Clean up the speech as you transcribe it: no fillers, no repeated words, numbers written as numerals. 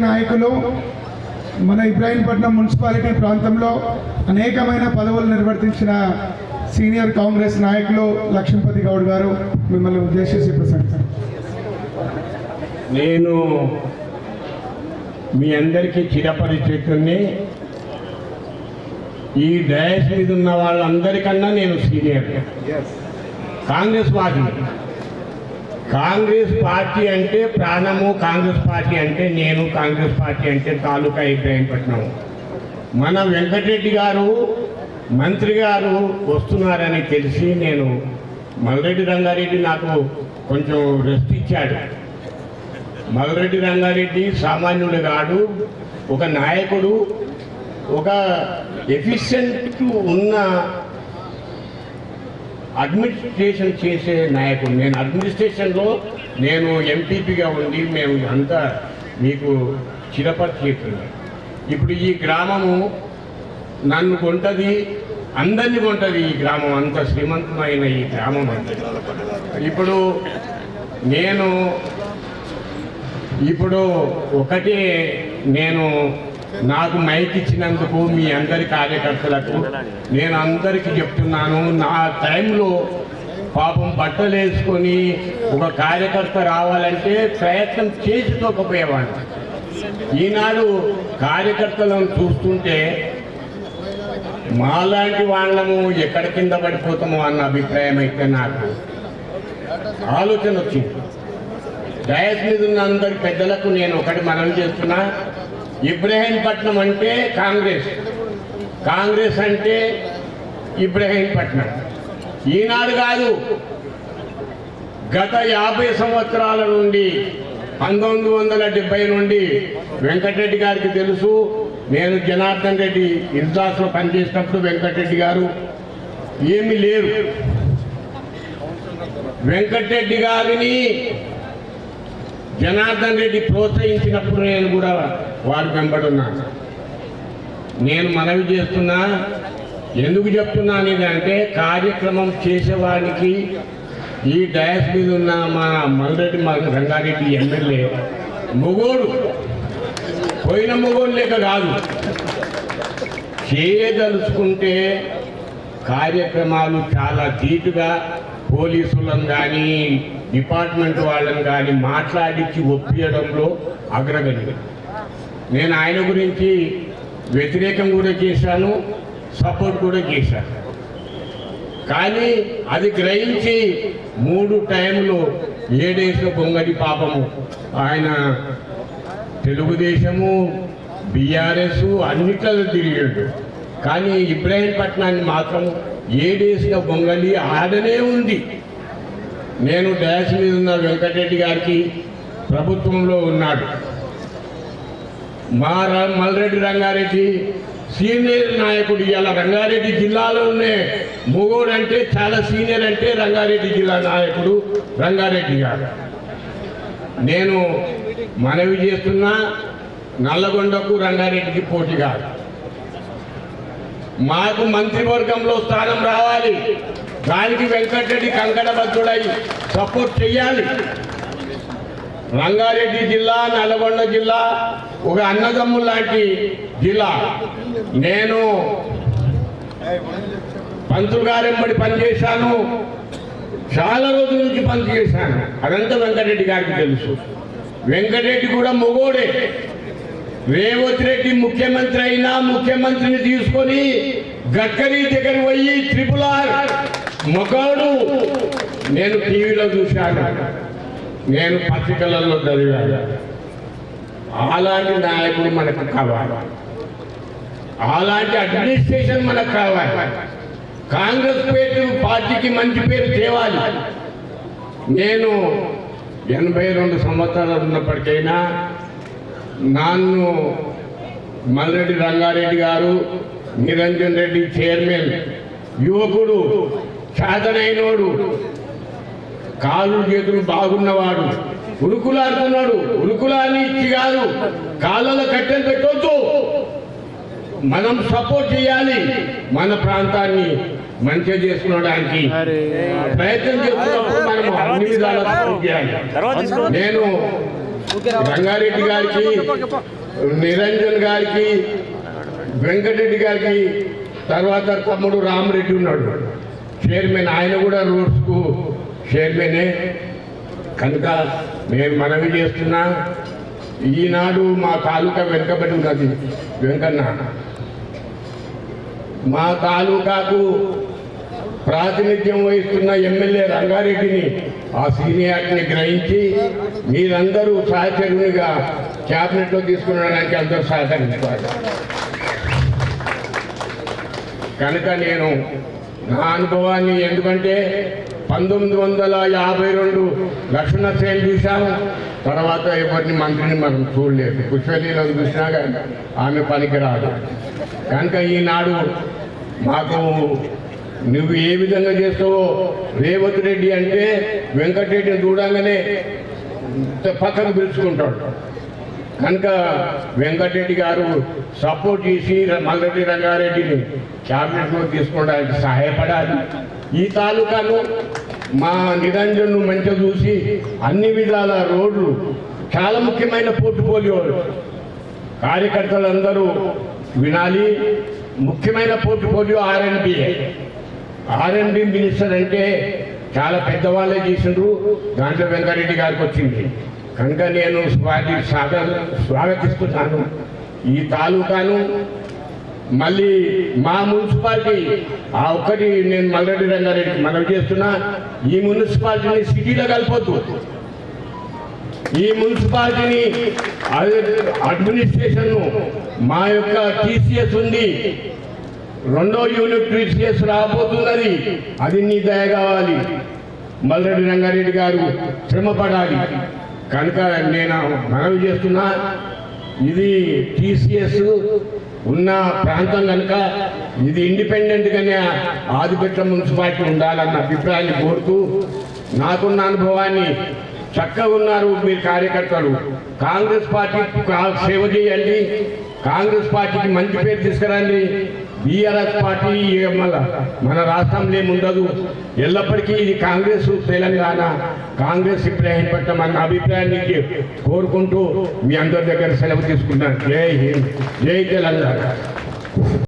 నాయకులు మన ఇబ్రాహీంపట్నం మున్సిపాలిటీ ప్రాంతంలో అనేకమైన పదవులు నిర్వర్తించిన సీనియర్ కాంగ్రెస్ నాయకులు లక్ష్మీపతి గౌడ్ గారు మిమ్మల్ని ఉద్దేశించి ప్రసంగిస్తారు. నేను మీ అందరికీ చిరపరిచితుడిని. ఈ డయాస్ మీద ఉన్న వాళ్ళందరికన్నా నేను సీనియర్. కాంగ్రెస్ పార్టీ అంటే ప్రాణము, కాంగ్రెస్ పార్టీ అంటే నేను, కాంగ్రెస్ పార్టీ అంటే తాలూకా ఇబ్రాహీంపట్నం. మన వెంకటరెడ్డి గారు మంత్రి గారు వస్తున్నారని తెలిసి నేను మల్రెడ్డి రంగారెడ్డి నాకు కొంచెం రెస్ట్ ఇచ్చాడు. మల్రెడ్డి రంగారెడ్డి సామాన్యుడు కాడు, ఒక నాయకుడు, ఒక ఎఫిషియెంట్ ఉన్న అడ్మినిస్ట్రేషన్ చేసే నాయకుడు. నేను అడ్మినిస్ట్రేషన్లో నేను ఎంపీపీగా ఉండి మేము అంతా మీకు చిరపరిచేస్తున్నాం. ఇప్పుడు ఈ గ్రామము నన్ను కొంటది, అందరినీ కొంటది. ఈ గ్రామం అంత శ్రీమంతమైన ఈ గ్రామం అంతా. ఇప్పుడు ఒకటే నేను నాకు మైక్ ఇచ్చినందుకు మీ అందరి కార్యకర్తలకు నేను అందరికీ చెప్తున్నాను. నా టైంలో పాపం బట్టలు వేసుకొని ఒక కార్యకర్త రావాలంటే ప్రయత్నం చేసి తోకపోయేవాడు. ఈనాడు కార్యకర్తలను చూస్తుంటే మాలాంటి వాళ్ళము ఎక్కడ కింద పడిపోతామో అన్న అభిప్రాయం అయితే నాకు ఆలోచన వచ్చింది. డయాస్ మీద ఉన్న అందరి పెద్దలకు నేను ఒకటి మనవి చేస్తున్నా. ఇబ్రాహీంపట్నం అంటే కాంగ్రెస్ అంటే ఇబ్రాహీంపట్నం. ఈనాడు కాదు, గత 50 సంవత్సరాల నుండి 1970 నుండి వెంకటరెడ్డి గారికి తెలుసు. నేను జనార్దన్ రెడ్డి ఇన్సాస్లో పనిచేసినప్పుడు వెంకటరెడ్డి గారు ఏమీ లేరు. వెంకటరెడ్డి గారిని జనార్దన్ రెడ్డి ప్రోత్సహించినప్పుడు నేను కూడా వారు వెంబడున్నాను. నేను మనవి చేస్తున్నా. ఎందుకు చెప్తున్నాను అంటే కార్యక్రమం చేసేవాడికి ఈ డయాస్ మీద ఉన్న మా మల్రెడ్డి రంగారెడ్డి ఎమ్మెల్యే మొగోడు, పోయిన మొగోడు లేక కాదు, చేయదలుచుకుంటే కార్యక్రమాలు చాలా ధీటుగా పోలీసులను కానీ డిపార్ట్మెంట్ వాళ్ళని కానీ మాట్లాడించి ఒప్పించడంలో అగ్రగణ్యుడు. నేను ఆయన గురించి వ్యతిరేకం కూడా చేశాను, సపోర్ట్ కూడా చేశాను. కానీ అది గ్రహించి 3 టైంలు 7 బొంగడి పాపము ఆయన తెలుగుదేశము, బీఆర్ఎస్ అన్నిట్లలో తిరిగాడు. కానీ ఇబ్రాహీంపట్నాన్ని మాత్రం 7 బొంగలి ఆడనే ఉంది. నేను డయాస్ మీద ఉన్న వెంకటరెడ్డి గారికి ప్రభుత్వంలో ఉన్నాడు. మా మల్రెడ్డి రంగారెడ్డి సీనియర్ నాయకుడు. ఇవాళ రంగారెడ్డి జిల్లాలోనే మొగోడు అంటే చాలా సీనియర్ అంటే రంగారెడ్డి జిల్లా నాయకుడు రంగారెడ్డి గారు. నేను మనవి చేస్తున్నా, నల్లగొండకు రంగారెడ్డికి పోటీ కాదు. మాకు మంత్రివర్గంలో స్థానం రావాలి. దానికి వెంకటరెడ్డి కంకణబద్ధుడై సపోర్ట్ చేయాలి. రంగారెడ్డి జిల్లా, నల్గొండ జిల్లా ఒక అన్నదమ్ము లాంటి జిల్లా. నేను పంతులు గారెంబడి పనిచేశాను, చాలా రోజుల నుంచి పనిచేశాను. అదంతా వెంకటరెడ్డి గారికి తెలుసు. వెంకటరెడ్డి కూడా మొగోడే. రేవంత్ రెడ్డి ముఖ్యమంత్రి అయినా ముఖ్యమంత్రిని తీసుకొని గడ్కరీ దగ్గర పోయి RRR మొగాడు నేను టీవీలో చూశాను, నేను పత్రికలలో చదివాను. అలాంటి నాయకుడు మనకు కావాలి, అలాంటి అడ్మినిస్ట్రేషన్ మనకు కావాలి. కాంగ్రెస్ పార్టీకి మంచి పేరు తేవాలి. నేను 82 సంవత్సరాలు ఉన్నప్పటికైనా నన్ను మల్రెడ్డి రంగారెడ్డి గారు, నిరంజన్ రెడ్డి చైర్మన్, యువకుడు, చేతనైనోడు, కాళ్ళు చేతులు బాగున్నవాడు, ఉరుకులాడుతున్నాడు. ఉరుకులాని ఇచ్చి కాదు, కాళ్ళలో కట్టెలు పెట్టొద్దు. మనం సపోర్ట్ చేయాలి. మన ప్రాంతాన్ని మంచిగా చేసుకోవడానికి ప్రయత్నం చేస్తున్నప్పుడు మనం అన్ని విధాలా సపోర్ట్ చేయాలి. నేను రంగారెడ్డి గారికి, నిరంజన్ గారికి, వెంకటరెడ్డి గారికి, తర్వాత తమ్ముడు రామరెడ్డి ఉన్నాడు చైర్మన్, ఆయన కూడా రోడ్స్కు చైర్మనే. కనుక నేను మనవి చేస్తున్నా, ఈనాడు మా తాలూకా వెనుకబడి ఉన్నది వెంకన్న. మా తాలూకాకు ప్రాతినిధ్యం వహిస్తున్న ఎమ్మెల్యే రంగారెడ్డిని ఆ సీనియారిటీని గ్రహించి మీరందరూ సహచరునిగా క్యాబినెట్లో తీసుకునడానికి అందరూ సహకరించాలి. కనుక నేను నా అనుభవాన్ని, ఎందుకంటే 1952 లక్ష్మణ సేన్ చూశాము, తర్వాత ఎవరిని మంత్రిని మనం చూడలేదు. పుష్పలీలను చూసినా కానీ ఆమె పనికిరాదు. కనుక ఈనాడు మాకు నువ్వు ఏ విధంగా చేస్తావో, రేవంత్ రెడ్డి అంటే వెంకటరెడ్డిని చూడంగానే పక్కన పిలుచుకుంటాడు. కనుక వెంకటరెడ్డి గారు సపోర్ట్ చేసి మల్లరెడ్డి రంగారెడ్డిని క్యాబినెట్లో తీసుకోవడానికి సహాయపడాలి. ఈ తాలూకాను మా నిరంజన్ను మంచిగా చూసి అన్ని విధాల రోడ్లు, చాలా ముఖ్యమైన పోర్ట్ఫోలియో కార్యకర్తలందరూ వినాలి. ముఖ్యమైన పోర్ట్ఫోలియో ఆర్ఎండ్బి మినిస్టర్ అంటే చాలా పెద్దవాళ్ళే చేసిండ్రు, దాంట్లో వెంకటరెడ్డి గారికి వచ్చింది. కనుక నేను స్వాగతిస్తున్నాను ఈ తాలూకాను. మళ్ళీ మా మున్సిపాలిటీ ఆ ఒక్కటి నేను మల్లరెడ్డి రంగారెడ్డి మనవి చేస్తున్నా, ఈ మున్సిపాలిటీని సిటీలో కలపొద్దు. ఈ మున్సిపాలిటీని అడ్మినిస్ట్రేషన్ను మా యొక్క టీసీఎస్ ఉంది, 2వ యూనిట్ టీసీఎస్ రాబోతున్నది, అది నీ దయ కావాలి. మల్లరెడ్డి రంగారెడ్డి గారు శ్రమపడాలి. కనుక నేను మనవి చేస్తున్నా, ఇది టీసీఎస్ ఉన్న ప్రాంతం కనుక ఇది ఇండిపెండెంట్గానే ఆదిపట్ల మున్సిపాలిటీ ఉండాలన్న అభిప్రాయాన్ని కోరుతూ, నాకున్న అనుభవాన్ని చక్కగా ఉన్నారు మీరు కార్యకర్తలు. కాంగ్రెస్ పార్టీకి సేవ చేయండి, కాంగ్రెస్ పార్టీకి మంచి పేరు తీసుకురండి. బీఆర్ఎస్ పార్టీ మన రాష్ట్రంలో ఏముండదు, ఎల్లప్పటికీ ఇది కాంగ్రెస్ తెలంగాణ, కాంగ్రెస్ ఇబ్రాహీం పట్ల మన అభిప్రాయాన్ని కోరుకుంటూ మీ అందరి దగ్గర సెలవు తీసుకున్నాను. జై హింద్, జై తెలంగాణ.